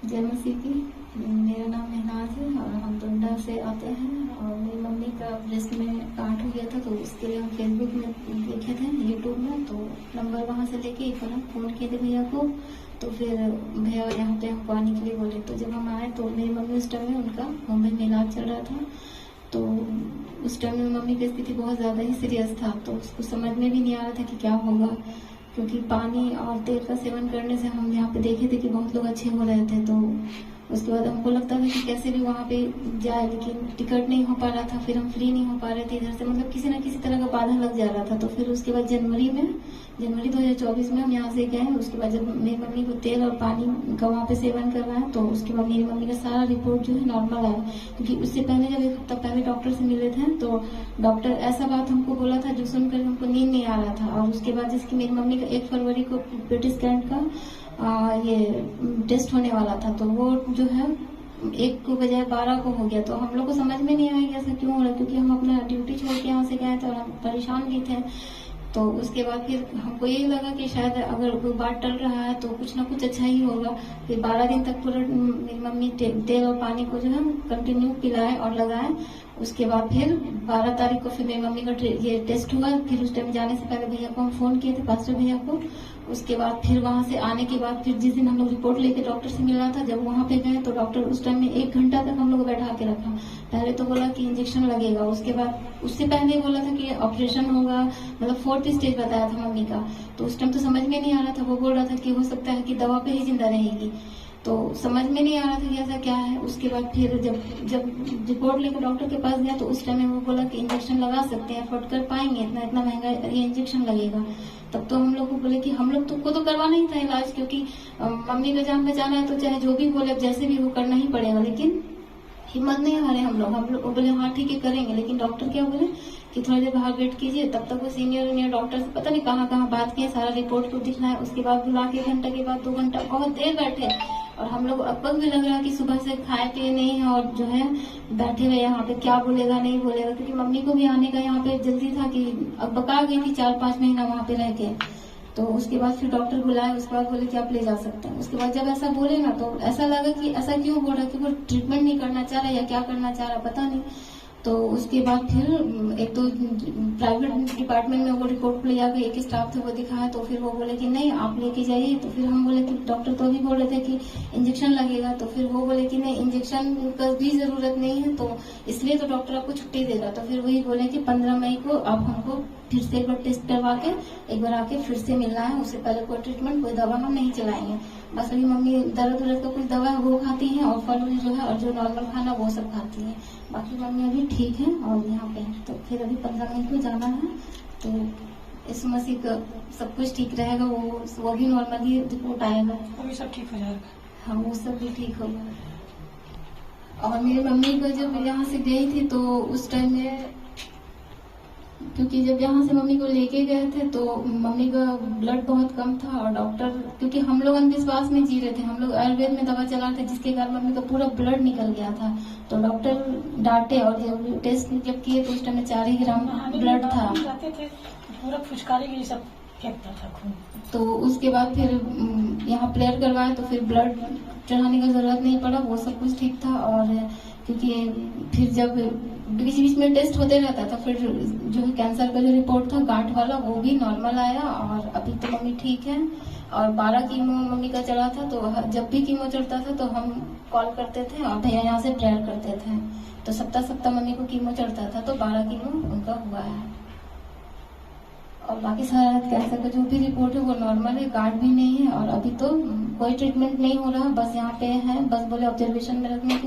जय मसीह की। मेरा नाम महनाज है और हम टोंडा से आते हैं। और मेरी मम्मी का ब्रेस्ट में गांठ हो गया था, तो उसके लिए हम फेसबुक में देखे थे, यूट्यूब में, तो नंबर वहाँ से लेके एक बार हम फ़ोन किए थे भैया को। तो फिर भैया यहाँ पे हमको आने के लिए बोले। तो जब हम आए तो मेरी मम्मी उस टाइम में उनका मुंबई में इलाज चल रहा था। तो उस टाइम में मम्मी की स्थिति बहुत ज़्यादा ही सीरियस था, तो उसको समझ में भी नहीं आ रहा था कि क्या होगा, क्योंकि पानी और तेल का सेवन करने से हम यहाँ पे देखे थे कि बहुत लोग अच्छे हो रहे थे। तो उसके बाद हमको लगता था कि कैसे भी वहाँ पे जाए, लेकिन टिकट नहीं हो पा रहा था, फिर हम फ्री नहीं हो पा रहे थे इधर से, मतलब किसी ना किसी तरह का बाधा लग जा रहा था। तो फिर उसके बाद जनवरी 2024 में हम यहाँ से गए। उसके बाद जब मेरी मम्मी को तेल और पानी का वहाँ पे सेवन करवाया, तो उसके बाद मेरी मम्मी का सारा रिपोर्ट जो है नॉर्मल आया। क्योंकि उससे पहले जब एक हफ्ता पहले डॉक्टर से मिले थे, तो डॉक्टर ऐसा बात हमको बोला था जो सुनकर हमको नींद नहीं आ रहा था। और उसके बाद जिसकी मेरी मम्मी का 1 फरवरी को पेट स्कैन का ये टेस्ट होने वाला था, तो वो जो है 1 को बजाय 12 को हो गया। तो हम लोग को समझ में नहीं आया कि ऐसा क्यों हो रहा है, क्योंकि हम अपना ड्यूटी छोड़ के यहाँ से गए थे और हम परेशान भी थे। तो उसके बाद फिर हमको यही लगा कि शायद अगर कोई बात टल रहा है तो कुछ ना कुछ अच्छा ही होगा। फिर 12 दिन तक पूरा मेरी मम्मी तेल और पानी को जो है कंटिन्यू पिलाए और लगाए। उसके बाद फिर 12 तारीख को फिर मेरी मम्मी का ये टेस्ट हुआ। फिर उस टाइम जाने से पहले भैया को हम फोन किए थे, पास्टर भैया को। उसके बाद फिर वहां से आने के बाद फिर जिस दिन हम लोग रिपोर्ट लेके डॉक्टर से मिलना था, जब वहां पे गए तो डॉक्टर उस टाइम में 1 घंटा तक हम लोग बैठा के रखा। पहले तो बोला कि इंजेक्शन लगेगा, उसके बाद उससे पहले बोला था कि ऑपरेशन होगा, मतलब 4th स्टेज बताया था मम्मी का। तो उस टाइम तो समझ में नहीं आ रहा था, वो बोल रहा था कि हो सकता है कि दवा पे ही जिंदा रहेगी। तो समझ में नहीं आ रहा था कि ऐसा क्या है। उसके बाद फिर जब रिपोर्ट लेकर डॉक्टर के पास गया, तो उस टाइम में वो बोला कि इंजेक्शन लगा सकते हैं, अफोर्ड कर पाएंगे, इतना महंगा ये इंजेक्शन लगेगा। तब तो हम लोग को बोले कि हम लोग तुमको तो करवाना ही था इलाज, क्योंकि मम्मी का जान बचाना है तो चाहे जो भी बोले, जैसे भी वो करना ही पड़ेगा। लेकिन हिम्मत नहीं हारे हम लोग बोले हाँ ठीक है करेंगे। लेकिन डॉक्टर क्या बोले कि थोड़ी देर बाहर वेट कीजिए। तब तक वो सीनियर डॉक्टर से पता नहीं कहाँ बात किए, सारा रिपोर्ट को दिखना है। उसके बाद बुला के 1 घंटे के बाद 2 घंटा बहुत देर बैठे। और हम लोग अब भी लग रहा कि सुबह से खाए पिए नहीं है और जो है बैठे हुए यहाँ पे, क्या बोलेगा नहीं बोलेगा, क्योंकि मम्मी को भी आने का यहाँ पे जल्दी था कि अब बका गई थी 4-5 महीना वहाँ पे रह के। तो उसके बाद फिर डॉक्टर बुलाए, उसके बाद बोले कि आप ले जा सकते हैं। उसके बाद जब ऐसा बोले ना, तो ऐसा लगा कि ऐसा क्यों बोल रहा, कि वो ट्रीटमेंट नहीं करना चाह रहा या क्या करना चाह रहा पता नहीं। तो उसके बाद फिर एक तो प्राइवेट डिपार्टमेंट में वो रिपोर्ट ले जाकर एक स्टाफ थे वो दिखाया, तो फिर वो बोले कि नहीं आप लेके जाइए। तो फिर हम बोले कि डॉक्टर तो अभी बोल रहे थे कि इंजेक्शन लगेगा। तो फिर वो बोले कि नहीं इंजेक्शन का भी जरूरत नहीं है, तो इसलिए तो डॉक्टर आपको छुट्टी देगा। तो फिर वही बोले कि 15 मई को आप हमको फिर से एक बार टेस्ट करवा के एक बार आके फिर से मिलना है। उससे पहले कोई ट्रीटमेंट कोई दवा हम नहीं चलाएंगे। बस अभी मम्मी दर्द का कुछ दवा है वो खाती हैं, और फल जो है और जो नॉर्मल खाना वो सब खाती है। बाकी मम्मी अभी ठीक है और यहाँ पे है। तो फिर अभी 15 मई को जाना है। तो इस मसीह का सब कुछ ठीक रहेगा, वो भी नॉर्मली रिपोर्ट आएगा, वो भी सब ठीक हो जाएगा। हाँ वो सब भी ठीक होगा। और मेरी मम्मी को जब यहाँ से गई थी तो उस टाइम में, क्योंकि जब यहाँ से मम्मी को लेके गए थे तो मम्मी का ब्लड बहुत कम था। और डॉक्टर, क्योंकि हम लोग अंधविश्वास में जी रहे थे, हम लोग आयुर्वेद में दवा चला रहे थे, जिसके कारण मम्मी का पूरा ब्लड निकल गया था। तो डॉक्टर डांटे और जब टेस्ट जब किए तो उस टाइम में 4 ही ग्राम ब्लड था। जाते थे पूरा फुचकारी ये सब फेंकता था खून। तो उसके बाद फिर यहाँ प्लेयर करवाए, तो फिर ब्लड चढ़ाने का जरूरत नहीं पड़ा, वो सब कुछ ठीक था। और क्योंकि फिर जब बीच बीच में टेस्ट होते रहता था, फिर जो कैंसर का जो रिपोर्ट था गांठ वाला वो भी नॉर्मल आया। और अभी तो मम्मी ठीक है। और 12 कीमो मम्मी का चढ़ा था, तो जब भी कीमो चढ़ता था तो हम कॉल करते थे और भैया यहाँ से प्रेयर करते थे। तो सप्ताह मम्मी को कीमो चढ़ता था, तो 12 कीमो उनका हुआ है। और बाकी सारा कैंसर का जो भी रिपोर्ट है वो नॉर्मल है, गांठ भी नहीं है। और अभी तो कोई ट्रीटमेंट नहीं हो रहा, बस यहाँ पे है, बस बोले ऑब्जर्वेशन में रखने